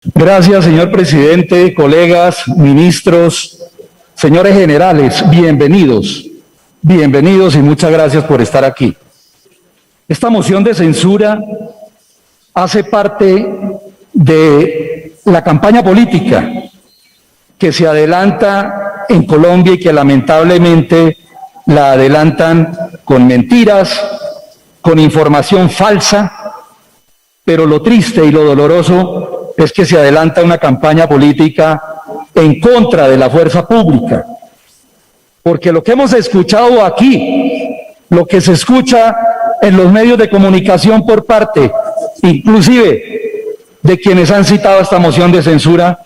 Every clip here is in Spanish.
Gracias, señor presidente, colegas, ministros, señores generales, bienvenidos y muchas gracias por estar aquí. Esta moción de censura hace parte de la campaña política que se adelanta en Colombia y que lamentablemente la adelantan con mentiras, con información falsa, pero lo triste y lo doloroso es que se adelanta una campaña política en contra de la fuerza pública. Porque lo que hemos escuchado aquí, lo que se escucha en los medios de comunicación por parte, inclusive de quienes han citado esta moción de censura,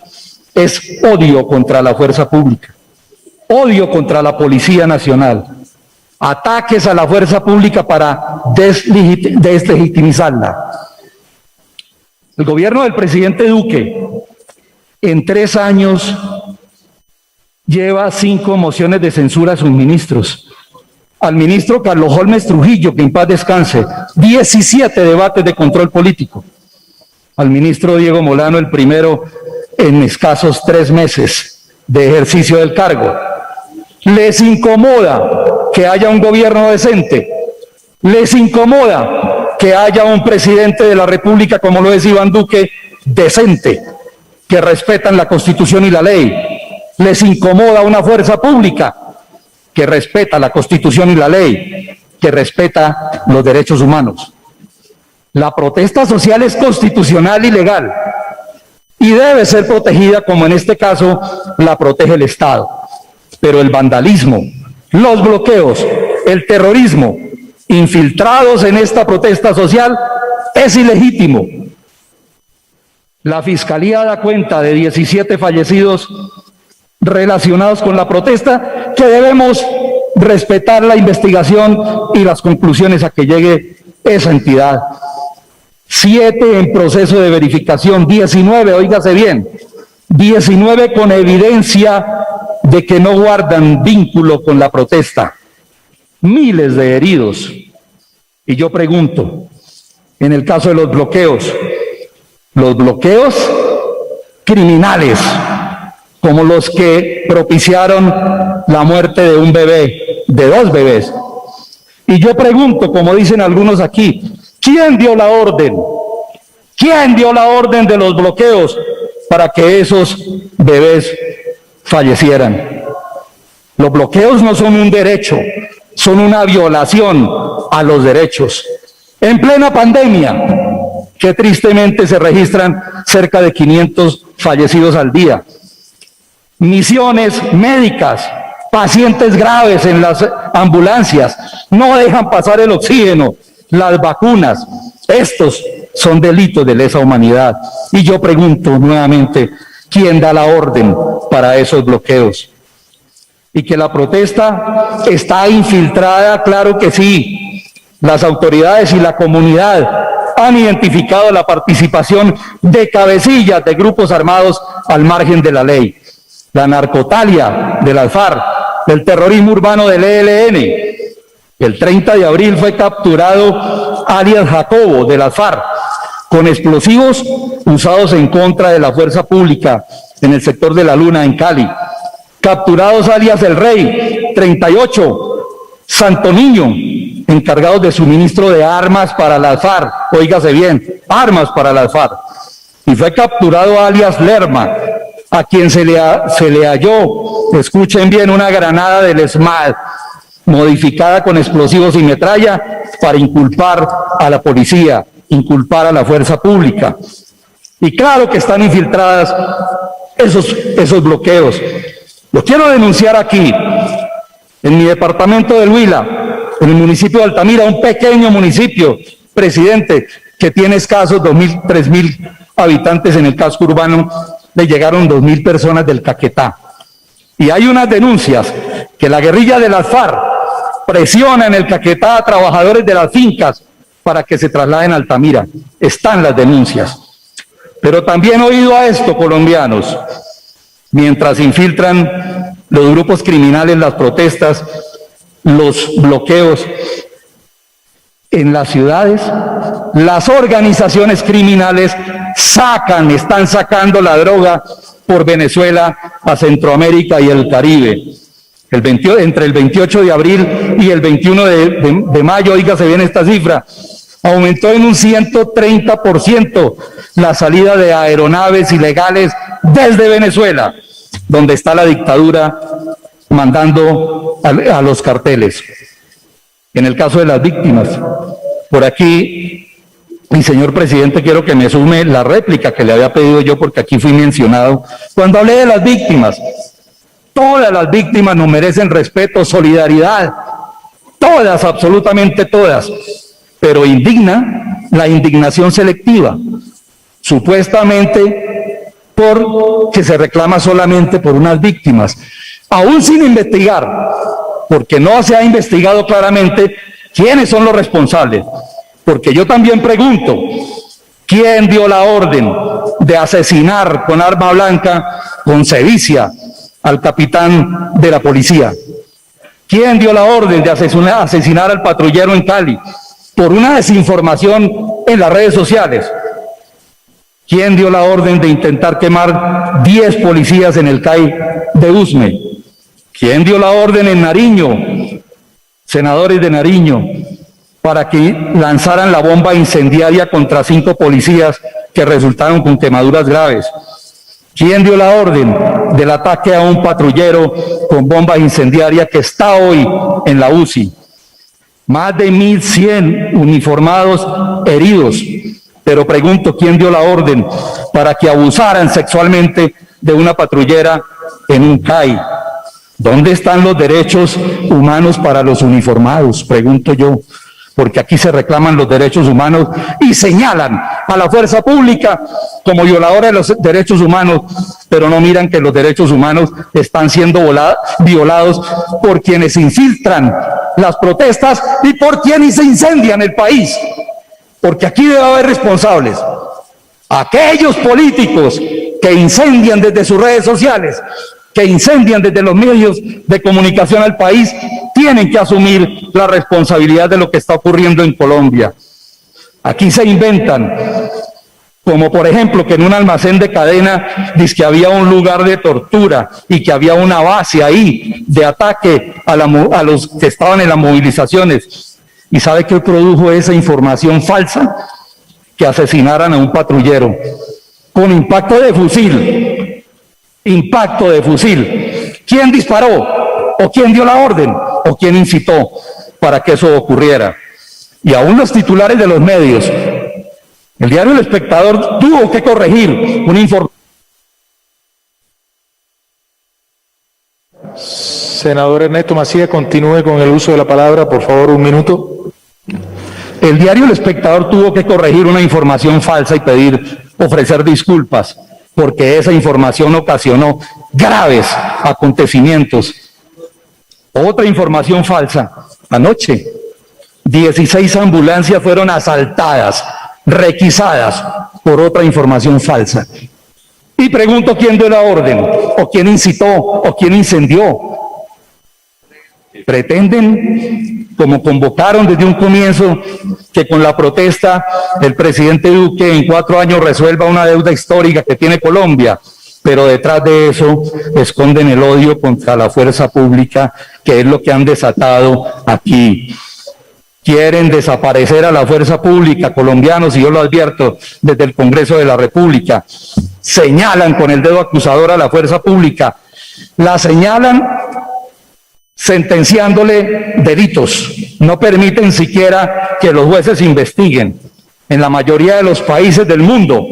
es odio contra la fuerza pública, odio contra la Policía Nacional, ataques a la fuerza pública para deslegitimizarla. El gobierno del presidente Duque en 3 años lleva 5 mociones de censura a sus ministros. Al ministro Carlos Holmes Trujillo, que en paz descanse, 17 debates de control político. Al ministro Diego Molano, el primero en escasos 3 meses de ejercicio del cargo. Les incomoda que haya un gobierno decente, les incomoda que haya un presidente de la República como lo es Iván Duque, decente, que respetan la Constitución y la ley. Les incomoda una fuerza pública que respeta la Constitución y la ley, que respeta los derechos humanos. La protesta social es constitucional y legal y debe ser protegida como en este caso la protege el Estado. Pero el vandalismo, los bloqueos, el terrorismo infiltrados en esta protesta social es ilegítimo. La Fiscalía da cuenta de 17 fallecidos relacionados con la protesta, que debemos respetar la investigación y las conclusiones a que llegue esa entidad. 7 en proceso de verificación, 19, óigase bien, 19 con evidencia de que no guardan vínculo con la protesta. Miles de heridos. Y yo pregunto, en el caso de los bloqueos criminales, como los que propiciaron la muerte de un bebé, de 2 bebés. Y yo pregunto, como dicen algunos aquí, ¿quién dio la orden? ¿Quién dio la orden de los bloqueos para que esos bebés fallecieran? Los bloqueos no son un derecho, son una violación a los derechos. En plena pandemia, que tristemente se registran cerca de 500 fallecidos al día. Misiones médicas, pacientes graves en las ambulancias, no dejan pasar el oxígeno, las vacunas. Estos son delitos de lesa humanidad. Y yo pregunto nuevamente, ¿quién da la orden para esos bloqueos? Y que la protesta está infiltrada, claro que sí. Las autoridades y la comunidad han identificado la participación de cabecillas de grupos armados al margen de la ley. La narcotalia de las FARC, el terrorismo urbano del ELN. El 30 de abril fue capturado alias Jacobo de las FARC con explosivos usados en contra de la fuerza pública en el sector de La Luna, en Cali. Capturados alias El Rey, 38, Santo Niño, encargados de suministro de armas para las FARC, óigase bien, armas para las FARC. Y fue capturado alias Lerma, a quien se le halló, escuchen bien, una granada del SMAD, modificada con explosivos y metralla para inculpar a la policía, inculpar a la fuerza pública. Y claro que están infiltradas esos bloqueos. Los quiero denunciar aquí, en mi departamento del Huila, en el municipio de Altamira, un pequeño municipio, presidente, que tiene escasos 2.000, 3.000 habitantes. En el casco urbano le llegaron 2.000 personas del Caquetá. Y hay unas denuncias que la guerrilla de las FARC presiona en el Caquetá a trabajadores de las fincas para que se trasladen a Altamira. Están las denuncias. Pero también he oído a esto, colombianos, mientras infiltran los grupos criminales, las protestas, los bloqueos en las ciudades, las organizaciones criminales están sacando la droga por Venezuela a Centroamérica y el Caribe. Entre el 28 de abril y el 21 de mayo, oiga, se viene esta cifra, aumentó en un 130% la salida de aeronaves ilegales desde Venezuela, donde está la dictadura mandando a los carteles. En el caso de las víctimas, por aquí, mi señor presidente, quiero que me sume la réplica que le había pedido yo, porque aquí fui mencionado. Cuando hablé de las víctimas, todas las víctimas nos merecen respeto, solidaridad, todas, absolutamente todas, pero indigna la indignación selectiva, supuestamente porque se reclama solamente por unas víctimas, aún sin investigar, porque no se ha investigado claramente quiénes son los responsables. Porque yo también pregunto, ¿quién dio la orden de asesinar con arma blanca, con sevicia, al capitán de la policía? ¿Quién dio la orden de asesinar al patrullero en Cali por una desinformación en las redes sociales? ¿Quién dio la orden de intentar quemar 10 policías en el CAI de Usme? ¿Quién dio la orden en Nariño, senadores de Nariño, para que lanzaran la bomba incendiaria contra 5 policías que resultaron con quemaduras graves? ¿Quién dio la orden del ataque a un patrullero con bomba incendiaria que está hoy en la UCI? Más de 1.100 uniformados heridos. Pero pregunto, ¿quién dio la orden para que abusaran sexualmente de una patrullera en un CAI? ¿Dónde están los derechos humanos para los uniformados? Pregunto yo, porque aquí se reclaman los derechos humanos y señalan a la fuerza pública como violadora de los derechos humanos, pero no miran que los derechos humanos están siendo violados por quienes infiltran las protestas y por quienes incendian el país. Porque aquí debe haber responsables. Aquellos políticos que incendian desde sus redes sociales, que incendian desde los medios de comunicación al país, tienen que asumir la responsabilidad de lo que está ocurriendo en Colombia. Aquí se inventan, como por ejemplo que en un almacén de cadena dice que había un lugar de tortura y que había una base ahí de ataque a los que estaban en las movilizaciones. ¿Y sabe qué produjo esa información falsa? Que asesinaran a un patrullero con impacto de fusil. Impacto de fusil. ¿Quién disparó? ¿O quién dio la orden? ¿O quién incitó para que eso ocurriera? Y aún los titulares de los medios. El diario El Espectador tuvo que corregir una información. Senador Ernesto Macías, continúe con el uso de la palabra, por favor, 1 minuto. El diario El Espectador tuvo que corregir una información falsa y ofrecer disculpas, porque esa información ocasionó graves acontecimientos. Otra información falsa. Anoche, 16 ambulancias fueron asaltadas, requisadas por otra información falsa. Y pregunto quién dio la orden, o quién incitó, o quién incendió. Pretenden, como convocaron desde un comienzo, que con la protesta el presidente Duque en 4 años resuelva una deuda histórica que tiene Colombia, pero detrás de eso esconden el odio contra la fuerza pública, que es lo que han desatado aquí. Quieren desaparecer a la fuerza pública, colombianos, y yo lo advierto desde el Congreso de la República. Señalan con el dedo acusador a la fuerza pública, la señalan sentenciándole delitos, no permiten siquiera que los jueces investiguen. En la mayoría de los países del mundo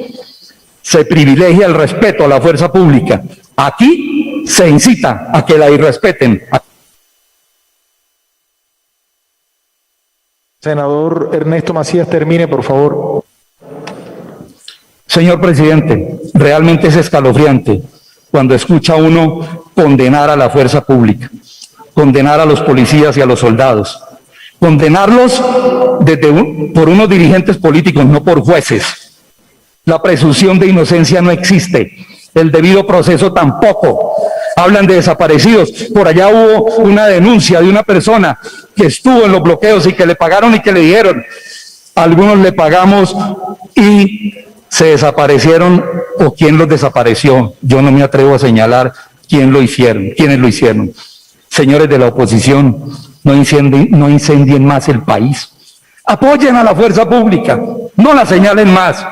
se privilegia el respeto a la fuerza pública. Aquí se incita a que la irrespeten. Senador Ernesto Macías, termine, por favor. Señor presidente, realmente es escalofriante cuando escucha uno condenar a la fuerza pública, condenar a los policías y a los soldados, condenarlos por unos dirigentes políticos, no por jueces. La presunción de inocencia no existe, el debido proceso tampoco. Hablan de desaparecidos. Por allá hubo una denuncia de una persona que estuvo en los bloqueos y que le pagaron y que le dijeron, algunos le pagamos y se desaparecieron o quién los desapareció. Yo no me atrevo a señalar quiénes lo hicieron. Señores de la oposición, no incendien más el país. Apoyen a la fuerza pública, no la señalen más.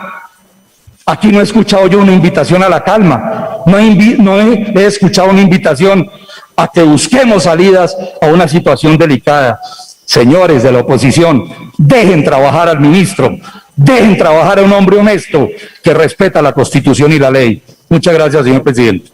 Aquí no he escuchado yo una invitación a la calma, no he escuchado una invitación a que busquemos salidas a una situación delicada. Señores de la oposición, dejen trabajar al ministro, dejen trabajar a un hombre honesto que respeta la Constitución y la ley. Muchas gracias, señor presidente.